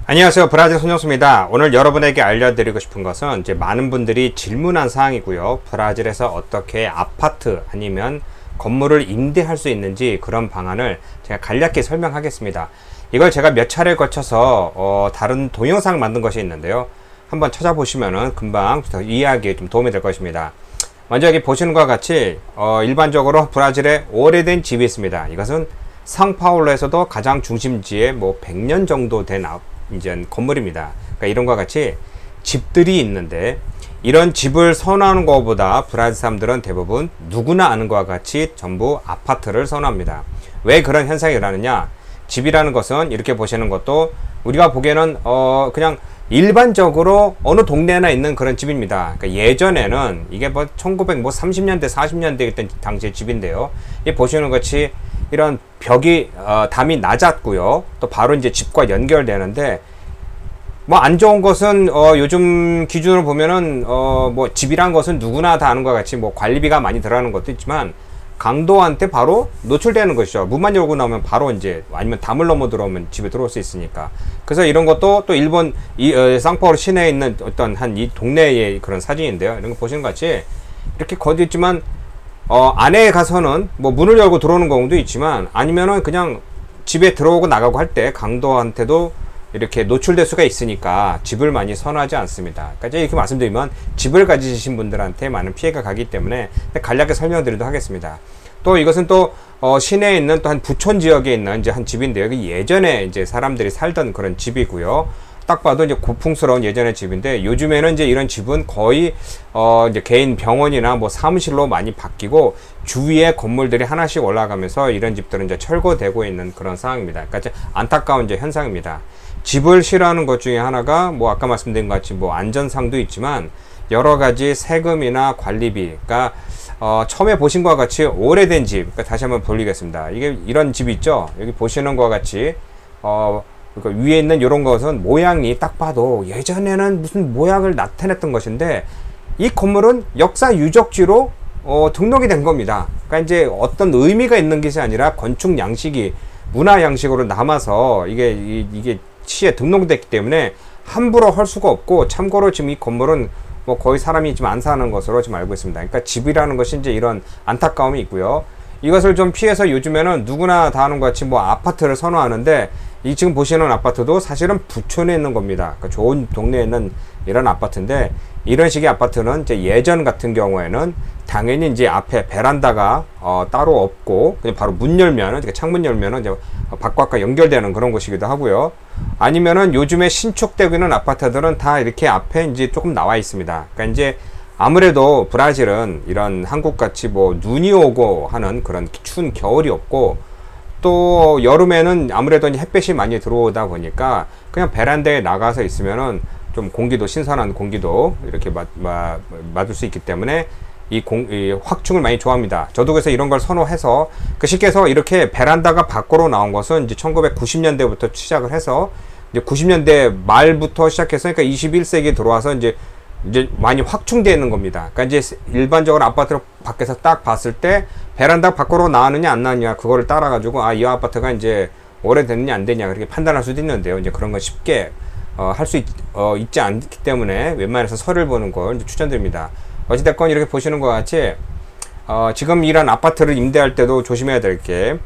안녕하세요. 브라질 손정수입니다. 오늘 여러분에게 알려드리고 싶은 것은 이제 많은 분들이 질문한 사항이고요. 브라질에서 어떻게 아파트 아니면 건물을 임대할 수 있는지 그런 방안을 제가 간략히 설명하겠습니다. 이걸 제가 몇 차례 거쳐서 다른 동영상을 만든 것이 있는데요. 한번 찾아보시면은 금방 이해하기에 좀 도움이 될 것입니다. 먼저 여기 보시는 것과 같이 일반적으로 브라질에 오래된 집이 있습니다. 이것은 상파울루에서도 가장 중심지에 뭐 100년 정도 된 이제 건물입니다. 그러니까 이런 것과 같이 집들이 있는데, 이런 집을 선호하는 것보다 브라질 사람들은 대부분 누구나 아는 것과 같이 전부 아파트를 선호합니다. 왜 그런 현상이 일어나느냐? 집이라는 것은 이렇게 보시는 것도 우리가 보기에는 그냥 일반적으로 어느 동네나 있는 그런 집입니다. 그러니까 예전에는 이게 뭐 1930년대 40년대 있던 당시의 집인데요. 이 보시는 것 같이 이런 벽이 담이 낮았고요. 또 바로 이제 집과 연결되는데, 뭐 안 좋은 것은 요즘 기준으로 보면은 뭐 집이란 것은 누구나 다 아는 것과 같이 뭐 관리비가 많이 들어가는 것도 있지만 강도한테 바로 노출되는 것이죠. 문만 열고 나오면 바로 이제, 아니면 담을 넘어 들어오면 집에 들어올 수 있으니까. 그래서 이런 것도 또 일본 상파울루 시내에 있는 어떤 한 이 동네의 그런 사진인데요. 이런 거 보시는 것 같이 이렇게 거디 있지만 안에 가서는 뭐 문을 열고 들어오는 경우도 있지만, 아니면은 그냥 집에 들어오고 나가고 할 때 강도한테도 이렇게 노출될 수가 있으니까 집을 많이 선호하지 않습니다. 그러니까 이렇게 말씀드리면 집을 가지신 분들한테 많은 피해가 가기 때문에 간략하게 설명드리도록 하겠습니다. 또 이것은 또 시내에 있는 또 한 부촌 지역에 있는 이제 한 집인데요. 여기 예전에 이제 사람들이 살던 그런 집이고요. 딱 봐도 이제 고풍스러운 예전의 집인데, 요즘에는 이제 이런 집은 거의 이제 개인 병원이나 뭐 사무실로 많이 바뀌고 주위에 건물들이 하나씩 올라가면서 이런 집들은 이제 철거되고 있는 그런 상황입니다. 그러니까 안타까운 이제 현상입니다. 집을 싫어하는 것 중에 하나가 뭐 아까 말씀드린 것 같이 뭐 안전상도 있지만 여러 가지 세금이나 관리비가 처음에 보신 것과 같이 오래된 집, 그러니까 다시 한번 돌리겠습니다. 이게 이런 집 있죠. 여기 보시는 것과 같이 그러니까 위에 있는 이런 것은 모양이 딱 봐도 예전에는 무슨 모양을 나타냈던 것인데, 이 건물은 역사 유적지로 등록이 된 겁니다. 그러니까 이제 어떤 의미가 있는 것이 아니라 건축 양식이 문화 양식으로 남아서 이게 시에 등록됐기 때문에 함부로 할 수가 없고, 참고로 지금 이 건물은 뭐 거의 사람이 지금 안 사는 것으로 지금 알고 있습니다. 그러니까 집이라는 것이 이제 이런 안타까움이 있고요. 이것을 좀 피해서 요즘에는 누구나 다 아는 것 같이 뭐 아파트를 선호하는데, 이 지금 보시는 아파트도 사실은 부촌에 있는 겁니다. 그러니까 좋은 동네에 있는 이런 아파트인데, 이런 식의 아파트는 이제 예전 같은 경우에는 당연히 이제 앞에 베란다가 따로 없고 그냥 바로 문 열면은, 그러니까 창문 열면은 이제 바깥과 연결되는 그런 곳이기도 하고요. 아니면은 요즘에 신축되고 있는 아파트들은 다 이렇게 앞에 이제 조금 나와 있습니다. 그러니까 이제 아무래도 브라질은 이런 한국같이 뭐 눈이 오고 하는 그런 추운 겨울이 없고, 또 여름에는 아무래도 햇볕이 많이 들어오다 보니까 그냥 베란다에 나가서 있으면은 좀 공기도, 신선한 공기도 이렇게 맞을 수 있기 때문에 이 확충을 많이 좋아합니다. 저도 그래서 이런 걸 선호해서, 쉽게 해서 이렇게 베란다가 밖으로 나온 것은 이제 1990년대부터 시작을 해서 이제 90년대 말부터 시작해서, 그러니까 21세기에 들어와서 이제 많이 확충되어 있는 겁니다. 그러니까 이제 일반적으로 아파트를 밖에서 딱 봤을 때 베란다 밖으로 나왔느냐 안 나왔느냐, 그거를 따라 가지고 이 아파트가 이제 오래됐느냐 안 됐냐 그렇게 판단할 수도 있는데요. 이제 그런 건 쉽게 할 수 있지 않기 때문에 웬만해서 서류를 보는 걸 추천드립니다. 어찌됐건 이렇게 보시는 것 같이 지금 이런 아파트를 임대할 때도 조심해야 될 게,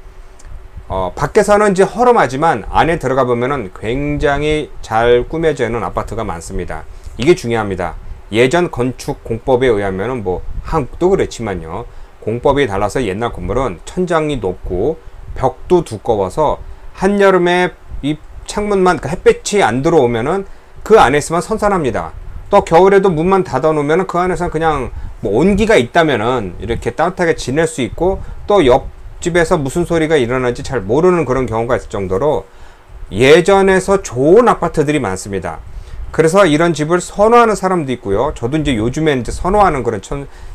밖에서는 이제 허름하지만 안에 들어가 보면은 굉장히 잘 꾸며져 있는 아파트가 많습니다. 이게 중요합니다. 예전 건축 공법에 의하면은 뭐 한국도 그렇지만요, 공법이 달라서 옛날 건물은 천장이 높고 벽도 두꺼워서 한여름에 이 창문만, 햇볕이 안 들어오면은 그 안에 있으면 선선합니다. 또 겨울에도 문만 닫아 놓으면은 그 안에서는 그냥 뭐 온기가 있다면은 이렇게 따뜻하게 지낼 수 있고, 또 옆집에서 무슨 소리가 일어나는지 잘 모르는 그런 경우가 있을 정도로 예전에서 좋은 아파트들이 많습니다. 그래서 이런 집을 선호하는 사람도 있고요. 저도 이제 요즘에 이제 선호하는 그런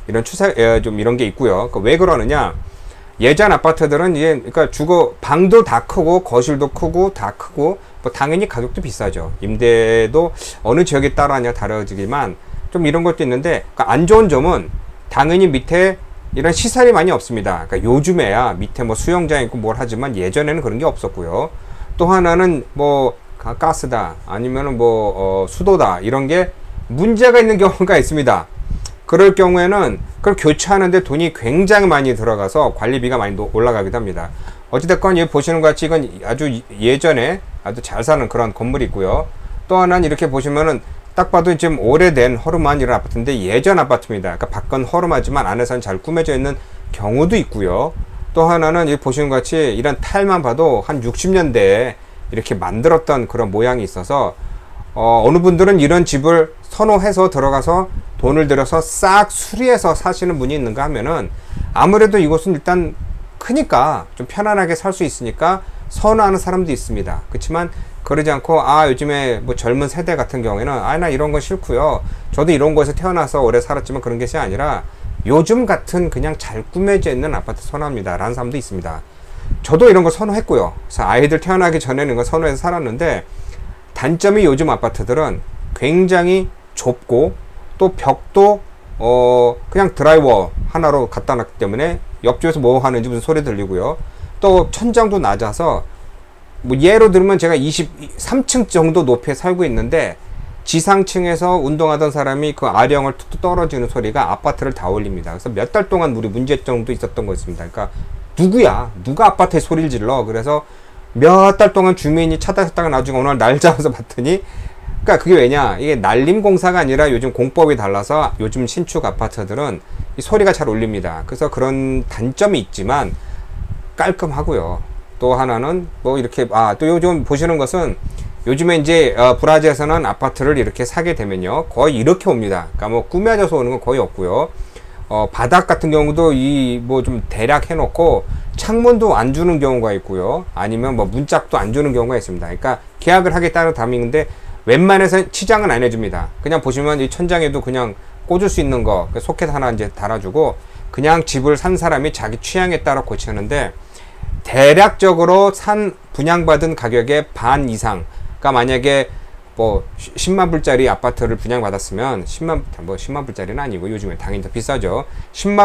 이런 추세 좀 이런 게 있고요. 왜 그러느냐? 예전 아파트들은 이제 그러니까 방도 다 크고 거실도 크고 다 크고 뭐 당연히 가격도 비싸죠. 임대도 어느 지역에 따라 다르지만 좀 이런 것도 있는데, 그러니까 안 좋은 점은 당연히 밑에 이런 시설이 많이 없습니다. 그러니까 요즘에야 밑에 뭐 수영장 있고 뭘 하지만 예전에는 그런 게 없었고요. 또 하나는 뭐 가스다 아니면은 뭐 수도다 이런 게 문제가 있는 경우가 있습니다. 그럴 경우에는 그걸 교체하는데 돈이 굉장히 많이 들어가서 관리비가 많이 올라가기도 합니다. 어찌됐건 여기 보시는 것 같이 이건 아주 예전에 아주 잘 사는 그런 건물이 있고요. 또 하나는 이렇게 보시면은 딱 봐도 지금 오래된 허름한 이런 아파트인데 예전 아파트입니다. 그러니까 밖은 허름하지만 안에서는 잘 꾸며져 있는 경우도 있고요. 또 하나는 여기 보시는 것 같이 이런 타일만 봐도 한 60년대에 이렇게 만들었던 그런 모양이 있어서 어느 분들은 이런 집을 선호해서 들어가서 돈을 들여서 싹 수리해서 사시는 분이 있는가 하면은 아무래도 이곳은 일단 크니까 좀 편안하게 살 수 있으니까 선호하는 사람도 있습니다. 그렇지만 그러지 않고 요즘에 뭐 젊은 세대 같은 경우에는 나 이런 거 싫고요. 저도 이런 곳에서 태어나서 오래 살았지만 그런 것이 아니라 요즘 같은 그냥 잘 꾸며져 있는 아파트 선호합니다 라는 사람도 있습니다. 저도 이런 거 선호했고요. 그래서 아이들 태어나기 전에는 이거 선호해서 살았는데 단점이 요즘 아파트들은 굉장히 좁고 또 벽도 그냥 드라이버 하나로 갖다 놨기 때문에 옆집에서 뭐 하는지 무슨 소리 들리고요. 또 천장도 낮아서 뭐 예로 들면 제가 23층 정도 높이에 살고 있는데 지상층에서 운동하던 사람이 그 아령을 툭툭 떨어지는 소리가 아파트를 다 울립니다. 그래서 몇 달 동안 우리 문제점도 있었던 거 있습니다. 그러니까 누가 아파트에 소리를 질러. 그래서 몇 달 동안 주민이 찾아다가 나중에 오늘 날 잡아서 봤더니 그러니까 그게 왜냐, 이게 날림 공사가 아니라 요즘 공법이 달라서 요즘 신축 아파트들은 이 소리가 잘 울립니다. 그래서 그런 단점이 있지만 깔끔하고요. 또 하나는 뭐 이렇게 또 요즘 보시는 것은 요즘에 이제 브라질에서는 아파트를 이렇게 사게 되면요 거의 이렇게 옵니다. 그러니까 뭐 꾸며져서 오는 건 거의 없고요. 바닥 같은 경우도 이 뭐 좀 대략 해놓고 창문도 안 주는 경우가 있고요. 아니면 뭐 문짝도 안 주는 경우가 있습니다. 그러니까 계약을 하겠다는 담임인데 웬만해서 치장은 안 해줍니다. 그냥 보시면 이 천장에도 그냥 꽂을 수 있는 거 소켓 하나 이제 달아주고 그냥 집을 산 사람이 자기 취향에 따라 고치는데 대략적으로 분양받은 가격의 반 이상, 그러니까 만약에 뭐 10만 불짜리 아파트를 분양받았으면 10만 불짜리는 아니고 요즘에 당연히 더 비싸죠.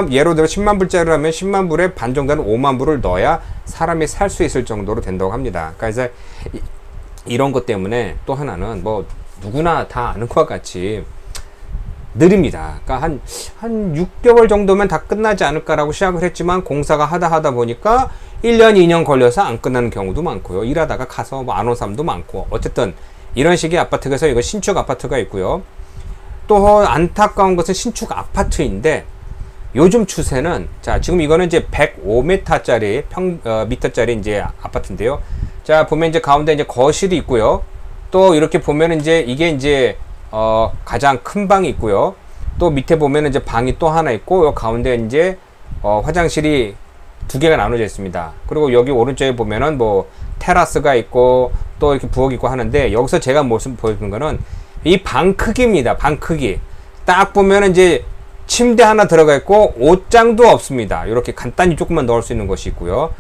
예로 들어 10만 불짜리라면 10만 불에 반 정도는 5만 불을 넣어야 사람이 살 수 있을 정도로 된다고 합니다. 그래서 이런 것 때문에 또 하나는 뭐 누구나 다 아는 것과 같이 느립니다. 그러니까 한 6개월 정도면 다 끝나지 않을까라고 시작을 했지만 공사가 하다 보니까 1년, 2년 걸려서 안 끝나는 경우도 많고요. 일하다가 가서 뭐 안 온 사람도 많고 어쨌든 이런 식의 아파트에서 이거 신축 아파트가 있고요. 또 안타까운 것은 신축 아파트인데 요즘 추세는 자 지금 이거는 이제 105m짜리 미터짜리 이제 아파트인데요. 자 보면 이제 가운데 이제 거실이 있고요. 또 이렇게 보면 이제 이게 이제 가장 큰 방이 있고요. 또 밑에 보면 이제 방이 또 하나 있고 요 가운데 이제 화장실이 두 개가 나눠져 있습니다. 그리고 여기 오른쪽에 보면은 뭐 테라스가 있고 또 이렇게 부엌이 있고 하는데 여기서 제가 모습 보여주는 거는 이 방 크기입니다. 방 크기. 딱 보면은 이제 침대 하나 들어가 있고 옷장도 없습니다. 이렇게 간단히 조금만 넣을 수 있는 것이 있고요.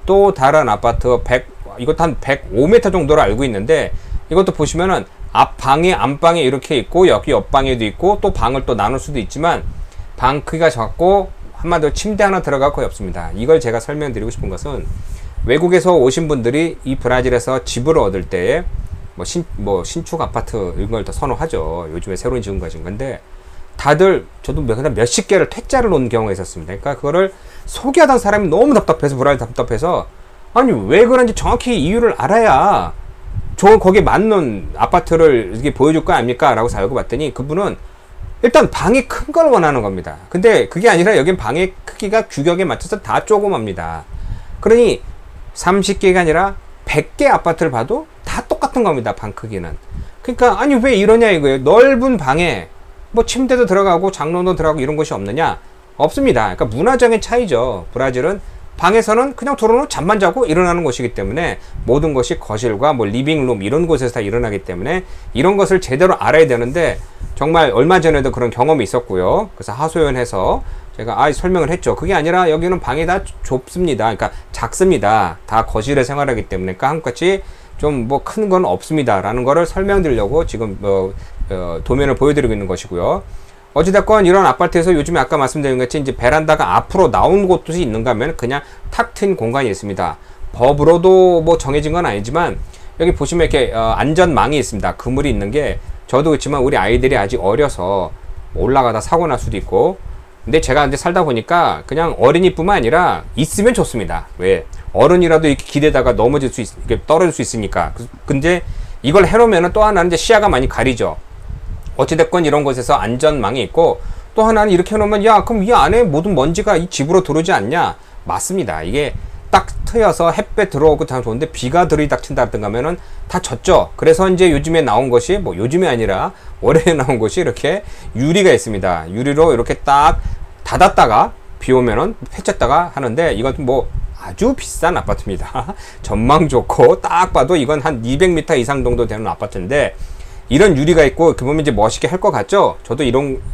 또 다른 아파트 이것도 한 105m 정도로 알고 있는데 이것도 보시면은 앞방에 안방에 이렇게 있고 여기 옆방에도 있고 또 방을 또 나눌 수도 있지만 방 크기가 작고 한마디로 침대 하나 들어가 거의 없습니다. 이걸 제가 설명드리고 싶은 것은 외국에서 오신 분들이 이 브라질에서 집을 얻을 때에 신축 아파트 이런 걸 더 선호하죠. 요즘에 새로 지은 것인 건데 다들 저도 그냥 몇십 개를 퇴짜를 놓는 경우가 있었습니다. 그러니까 그거를 소개하던 사람이 너무 답답해서 브라질 답답해서 아니 왜 그런지 정확히 이유를 알아야 거기에 맞는 아파트를 이렇게 보여줄 거 아닙니까? 라고 알고 봤더니 그분은 일단 방이 큰 걸 원하는 겁니다. 근데 그게 아니라 여긴 방의 크기가 규격에 맞춰서 다 조그맣니다. 그러니 30개가 아니라 100개 아파트를 봐도 다 똑같은 겁니다. 방 크기는. 그러니까 아니 왜 이러냐 이거예요. 넓은 방에 뭐 침대도 들어가고 장롱도 들어가고 이런 것이 없느냐? 없습니다. 그러니까 문화적인 차이죠. 브라질은 방에서는 그냥 들어놓고 잠만 자고 일어나는 곳이기 때문에 모든 것이 거실과 뭐 리빙룸 이런 곳에서 다 일어나기 때문에 이런 것을 제대로 알아야 되는데 정말 얼마 전에도 그런 경험이 있었고요. 그래서 하소연해서 제가 설명을 했죠. 그게 아니라 여기는 방이 다 좁습니다. 그러니까 작습니다. 다 거실에 생활하기 때문에 그러니까 한같이 좀 뭐 큰 건 없습니다 라는 거를 설명드리려고 지금 도면을 보여드리고 있는 것이고요. 어찌됐건 이런 아파트에서 요즘에 아까 말씀드린 것 같이 이제 베란다가 앞으로 나온 곳도 있는가 하면 그냥 탁 트인 공간이 있습니다. 법으로도 뭐 정해진 건 아니지만 여기 보시면 이렇게 안전망이 있습니다. 그물이 있는 게 저도 그렇지만 우리 아이들이 아직 어려서 올라가다 사고 날 수도 있고, 근데 제가 이제 살다 보니까 그냥 어린이뿐만 아니라 있으면 좋습니다. 왜? 어른이라도 이렇게 기대다가 넘어질 수 이렇게 떨어질 수 있으니까. 근데 이걸 해놓으면 또 하나는 이제 시야가 많이 가리죠. 어찌됐건 이런 곳에서 안전망이 있고, 또 하나는 이렇게 해놓으면 야 그럼 이 안에 모든 먼지가 이 집으로 들어오지 않냐? 맞습니다. 이게 딱 트여서 햇볕 들어오고 다 좋은데 비가 들이닥친다든가 하면은 다 젖죠. 그래서 이제 요즘에 나온 것이, 뭐 요즘이 아니라 올해 나온 것이 이렇게 유리가 있습니다. 유리로 이렇게 딱 닫았다가 비 오면은 펼쳤다가 하는데, 이건 뭐 아주 비싼 아파트입니다. 전망 좋고 딱 봐도 이건 한 200m 이상 정도 되는 아파트인데, 이런 유리가 있고 이렇게 보면 이제 멋있게 할 것 같죠? 저도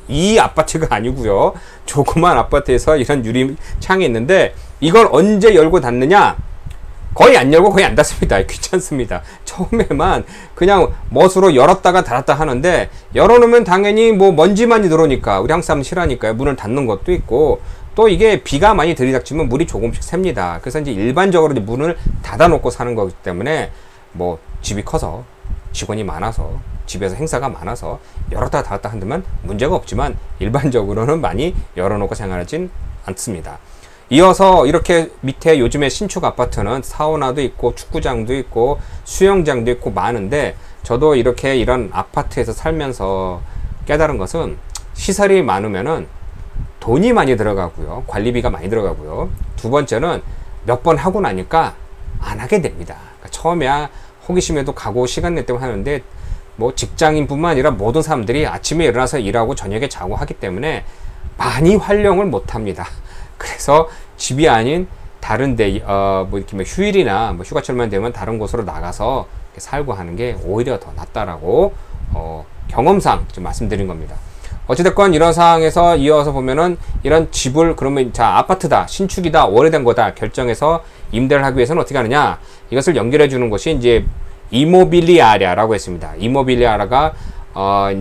이 아파트가 아니고요. 조그만 아파트에서 이런 유리 창이 있는데, 이걸 언제 열고 닫느냐? 거의 안 열고 거의 안 닫습니다. 귀찮습니다. 처음에만 그냥 멋으로 열었다가 닫았다 하는데, 열어놓으면 당연히 뭐 먼지만이 들어오니까 우리 한국 사람 싫어하니까요. 문을 닫는 것도 있고, 또 이게 비가 많이 들이닥치면 물이 조금씩 샙니다. 그래서 이제 일반적으로 이제 문을 닫아놓고 사는 거기 때문에, 뭐 집이 커서 직원이 많아서 집에서 행사가 많아서 열었다 닫았다 한다면 문제가 없지만, 일반적으로는 많이 열어놓고 생활하진 않습니다. 이어서 이렇게 밑에 요즘에 신축 아파트는 사우나도 있고 축구장도 있고 수영장도 있고 많은데, 저도 이렇게 이런 아파트에서 살면서 깨달은 것은, 시설이 많으면은 돈이 많이 들어가고요, 관리비가 많이 들어가고요, 두 번째는 몇 번 하고 나니까 안 하게 됩니다. 그러니까 처음에야 호기심에도 가고 시간 내 때문에 하는데, 뭐 직장인뿐만 아니라 모든 사람들이 아침에 일어나서 일하고 저녁에 자고 하기 때문에 많이 활용을 못 합니다. 그래서 집이 아닌 다른데 뭐 이렇게 뭐 휴일이나 뭐 휴가철만 되면 다른 곳으로 나가서 살고 하는 게 오히려 더 낫다라고 경험상 좀 말씀드린 겁니다. 어찌됐건 이런 상황에서 이어서 보면은, 이런 집을 그러면 자 아파트다, 신축이다, 오래된 거다 결정해서 임대를 하기 위해서는 어떻게 하느냐? 이것을 연결해 주는 것이 이제 이모빌리아라고 했습니다. 이모빌리아가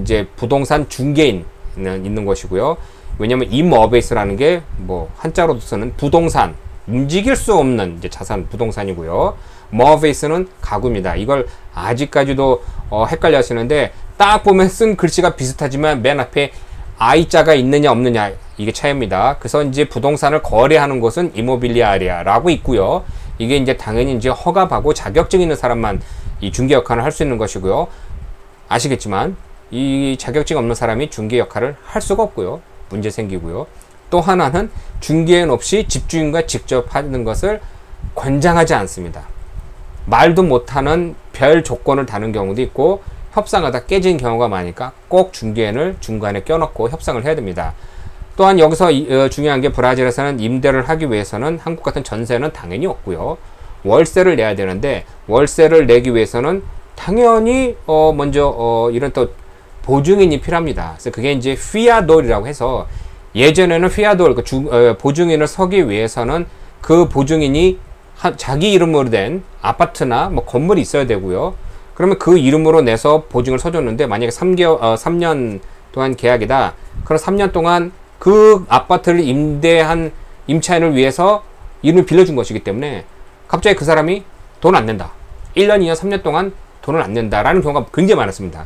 이제 부동산 중개인 있는 것이고요. 왜냐면 임어베이스라는 게 뭐 한자로 쓰는 부동산, 움직일 수 없는 이제 자산, 부동산이고요. 머베이스는 가구입니다. 이걸 아직까지도 헷갈려 하시는데, 딱 보면 쓴 글씨가 비슷하지만 맨 앞에 I자가 있느냐 없느냐, 이게 차이입니다. 그래서 이제 부동산을 거래하는 곳은 이모빌리아리아라고 있고요. 이게 이제 당연히 이제 허가받고 자격증 있는 사람만 이 중개 역할을 할 수 있는 것이고요. 아시겠지만 이 자격증 없는 사람이 중개 역할을 할 수가 없고요. 문제 생기고요. 또 하나는 중개인 없이 집주인과 직접 하는 것을 권장하지 않습니다. 말도 못하는 별 조건을 다는 경우도 있고, 협상하다 깨진 경우가 많으니까 꼭 중개인을 중간에 껴넣고 협상을 해야 됩니다. 또한 여기서 중요한 게, 브라질에서는 임대를 하기 위해서는 한국 같은 전세는 당연히 없고요. 월세를 내야 되는데, 월세를 내기 위해서는 당연히 먼저 이런 또 보증인이 필요합니다. 그래서 그게 이제 피아돌이라고 해서, 예전에는 피아돌, 보증인을 서기 위해서는 그 보증인이 자기 이름으로 된 아파트나 뭐 건물이 있어야 되고요. 그러면 그 이름으로 내서 보증을 서줬는데, 만약에 3년 동안 계약이다. 그럼 3년 동안 그 아파트를 임대한 임차인을 위해서 이름을 빌려준 것이기 때문에, 갑자기 그 사람이 돈 안 낸다, 1년, 2년, 3년 동안 돈을 안 낸다라는 경우가 굉장히 많았습니다.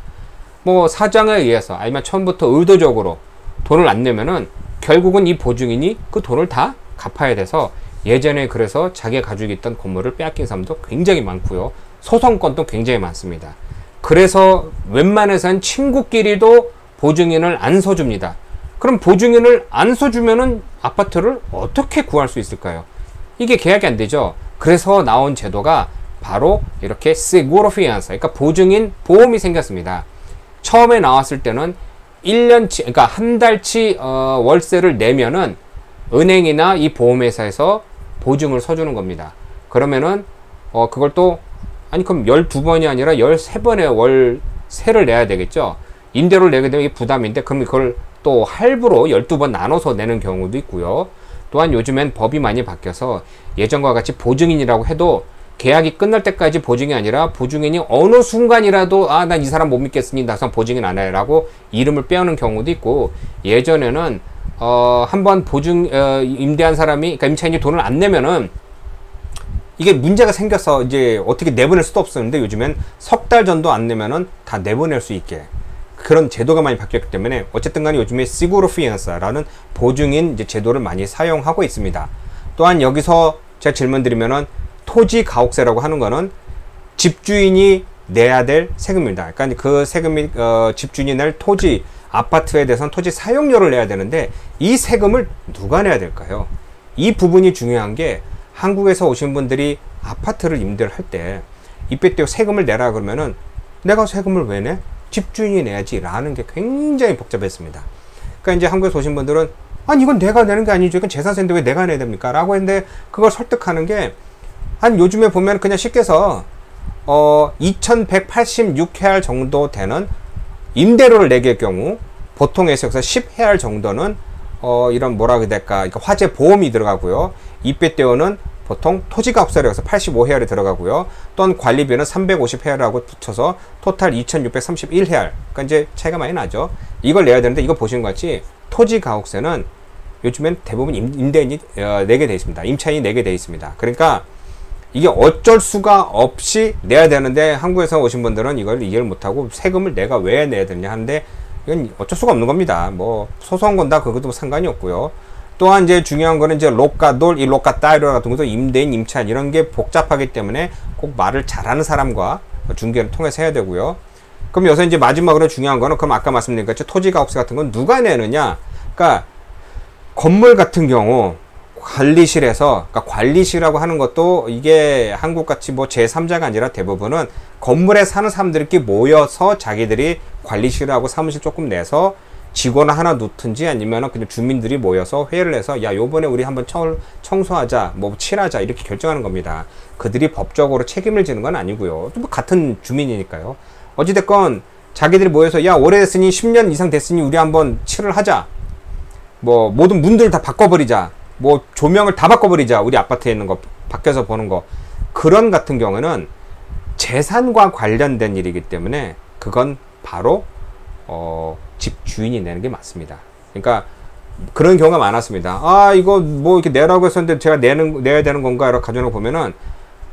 뭐 사정에 의해서 아니면 처음부터 의도적으로 돈을 안 내면은 결국은 이 보증인이 그 돈을 다 갚아야 돼서, 예전에 그래서 자기가 가지고 있던 건물을 빼앗긴 사람도 굉장히 많고요. 소송건도 굉장히 많습니다. 그래서 웬만해서는 친구끼리도 보증인을 안 서줍니다. 그럼 보증인을 안 서주면은 아파트를 어떻게 구할 수 있을까요? 이게 계약이 안 되죠. 그래서 나온 제도가 바로 이렇게 세구로 피안사, 그러니까 보증인 보험이 생겼습니다. 처음에 나왔을 때는 1년치, 그러니까 한 달치 월세를 내면은 은행이나 이 보험회사에서 보증을 서주는 겁니다. 그러면은 그걸 또, 아니 그럼 12번이 아니라 13번의 월세를 내야 되겠죠. 임대료를 내게 되면 이게 부담인데, 그럼 그걸 또 할부로 12번 나눠서 내는 경우도 있고요. 또한 요즘엔 법이 많이 바뀌어서 예전과 같이 보증인이라고 해도 계약이 끝날 때까지 보증이 아니라, 보증인이 어느 순간이라도 난 이 사람 못 믿겠으니 나선 보증인 안 해라고 이름을 빼오는 경우도 있고, 예전에는 한번 임대한 사람이, 그러니까 임차인이 돈을 안 내면은 이게 문제가 생겨서 이제 어떻게 내보낼 수도 없었는데 요즘엔 석 달 전도 안 내면은 다 내보낼 수 있게 그런 제도가 많이 바뀌었기 때문에 어쨌든 간에 요즘에 시구로 피안사라는 보증인 이제 제도를 많이 사용하고 있습니다. 또한 여기서 제가 질문 드리면은 토지 가옥세라고 하는 거는 집주인이 내야 될 세금입니다. 그러니까 그 세금이 집주인이 낼 토지 아파트에 대해서는 토지 사용료를 내야 되는데 이 세금을 누가 내야 될까요? 이 부분이 중요한 게 한국에서 오신 분들이 아파트를 임대를 할 때 이때 세금을 내라 그러면은 내가 세금을 왜 내? 집주인이 내야지 라는 게 굉장히 복잡했습니다. 그러니까 이제 한국에서 오신 분들은 아니 이건 내가 내는 게 아니죠. 이건 재산세인데 왜 내가 내야 됩니까? 라고 했는데 그걸 설득하는 게 한 요즘에 보면 그냥 쉽게 해서 2186헤알 정도 되는 임대료를 내게 할 경우 보통에서 10헤알 정도는 이런 뭐라 그래야 될까 그러니까 화재 보험이 들어가고요. 이페떼오는 보통 토지가옥세로 해서 85헤알이 들어가고요. 또한 관리비는 350헤알하고 붙여서 토탈 2631헤알. 그러니까 이제 차이가 많이 나죠. 이걸 내야 되는데 이거 보시는 것 같이 토지가옥세는 요즘엔 대부분 임대인이 내게 되어 있습니다. 임차인이 내게 되어 있습니다. 그러니까 이게 어쩔 수가 없이 내야 되는데 한국에서 오신 분들은 이걸 이해를 못하고 세금을 내가 왜 내야 되냐 하는데 이건 어쩔 수가 없는 겁니다. 뭐 소소한 건다 그것도 상관이 없고요. 또한 이제 중요한 거는 이제 로카돌, 이 로카따이로 같은 것도 임대인, 임차인 이런 게 복잡하기 때문에 꼭 말을 잘하는 사람과 중개를 통해서 해야 되고요. 그럼 여기서 이제 마지막으로 중요한 거는 그럼 아까 말씀드린 것처럼 토지가옥세 같은 건 누가 내느냐? 그러니까 건물 같은 경우 관리실에서 그러니까 관리실이라고 하는 것도 이게 한국같이 뭐 제3자가 아니라 대부분은 건물에 사는 사람들끼리 모여서 자기들이 관리실하고 사무실 조금 내서 직원을 하나 놓든지 아니면 그냥 주민들이 모여서 회의를 해서 야 요번에 우리 한번 청소하자 뭐 칠하자 이렇게 결정하는 겁니다. 그들이 법적으로 책임을 지는 건 아니고요. 뭐 같은 주민이니까요. 어찌됐건 자기들이 모여서 야 오래됐으니 10년 이상 됐으니 우리 한번 칠을 하자. 뭐 모든 문들을 다 바꿔버리자. 뭐 조명을 다 바꿔버리자. 우리 아파트에 있는 거 밖에서 보는 거 그런 같은 경우는 재산과 관련된 일이기 때문에 그건 바로 집주인이 내는 게 맞습니다. 그러니까 그런 경우가 많았습니다. 아 이거 뭐 이렇게 내라고 했었는데 제가 내야 되는 건가 이렇게 가져놓고 보면은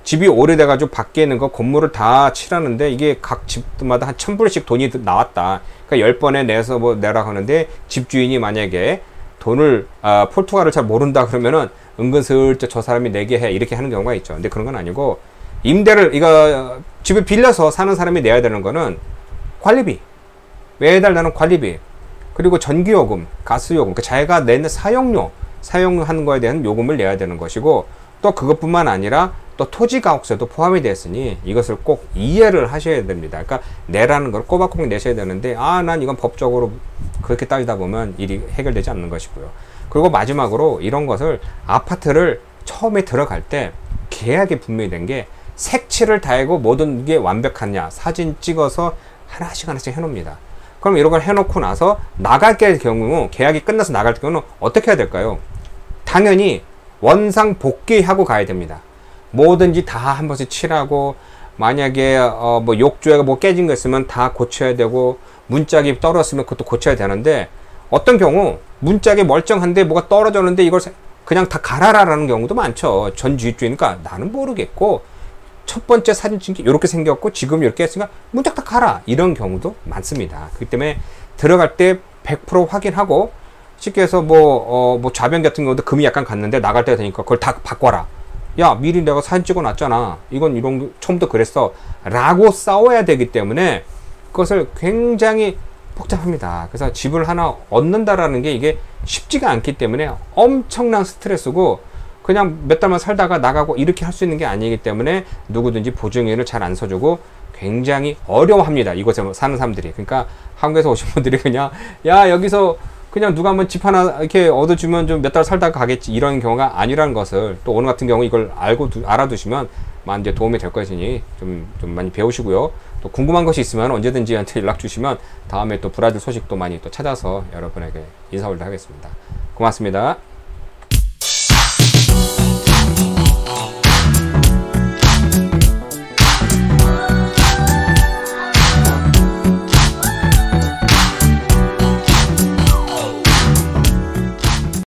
집이 오래돼 가지고 밖에 있는 거 건물을 다 칠하는데 이게 각 집마다 한 1000불씩 돈이 나왔다. 그러니까 10번에 내서 뭐 내라고 하는데 집주인이 만약에 돈을 포르투갈을 잘 모른다 그러면은 은근슬쩍 저 사람이 내게 해 이렇게 하는 경우가 있죠. 근데 그런 건 아니고 임대를 이거 집을 빌려서 사는 사람이 내야 되는 거는 관리비 매달 나는 관리비 그리고 전기요금, 가스요금 그러니까 자기가 내는 사용하는 거에 대한 요금을 내야 되는 것이고 또 그것뿐만 아니라 또 토지가옥세도 포함이 됐으니 이것을 꼭 이해를 하셔야 됩니다. 그러니까 내라는 걸 꼬박꼬박 내셔야 되는데 난 이건 법적으로 그렇게 따지다 보면 일이 해결되지 않는 것이고요. 그리고 마지막으로 이런 것을 아파트를 처음에 들어갈 때 계약에 분명히 된 게 색칠을 다 하고 모든 게 완벽하냐 사진 찍어서 하나씩 해놓습니다. 그럼 이런 걸 해놓고 나서 나갈 경우 계약이 끝나서 나갈 경우는 어떻게 해야 될까요? 당연히 원상 복귀하고 가야 됩니다. 뭐든지 다 한 번씩 칠하고 만약에 뭐 욕조에 뭐 깨진 거 있으면 다 고쳐야 되고 문짝이 떨어졌으면 그것도 고쳐야 되는데 어떤 경우 문짝이 멀쩡한데 뭐가 떨어졌는데 이걸 그냥 다 갈아라라는 경우도 많죠. 전 주입주니까 나는 모르겠고 첫 번째 사진 찍기 이렇게 생겼고 지금 이렇게 했으니까 문짝 다 갈아 이런 경우도 많습니다. 그렇기 때문에 들어갈 때 100% 확인하고 쉽게 해서 뭐 좌변 같은 경우도 금이 약간 갔는데 나갈 때가 되니까 그걸 다 바꿔라. 야 미리 내가 사진 찍어 놨잖아. 이건 이런 처음부터 그랬어 라고 싸워야 되기 때문에 그것을 굉장히 복잡합니다. 그래서 집을 하나 얻는다라는 게 이게 쉽지가 않기 때문에 엄청난 스트레스고 그냥 몇 달만 살다가 나가고 이렇게 할 수 있는 게 아니기 때문에 누구든지 보증인을 잘 안 써주고 굉장히 어려워합니다. 이곳에 사는 사람들이. 그러니까 한국에서 오신 분들이 그냥 야 여기서 그냥 누가 한번 집 하나 이렇게 얻어주면 좀 몇 달 살다가 가겠지 이런 경우가 아니라는 것을 또 오늘 같은 경우 이걸 알아두시면 많이 이제 도움이 될 것이니 좀 많이 배우시고요. 또 궁금한 것이 있으면 언제든지 저한테 연락 주시면 다음에 또 브라질 소식도 많이 또 찾아서 여러분에게 인사올려 하겠습니다. 고맙습니다.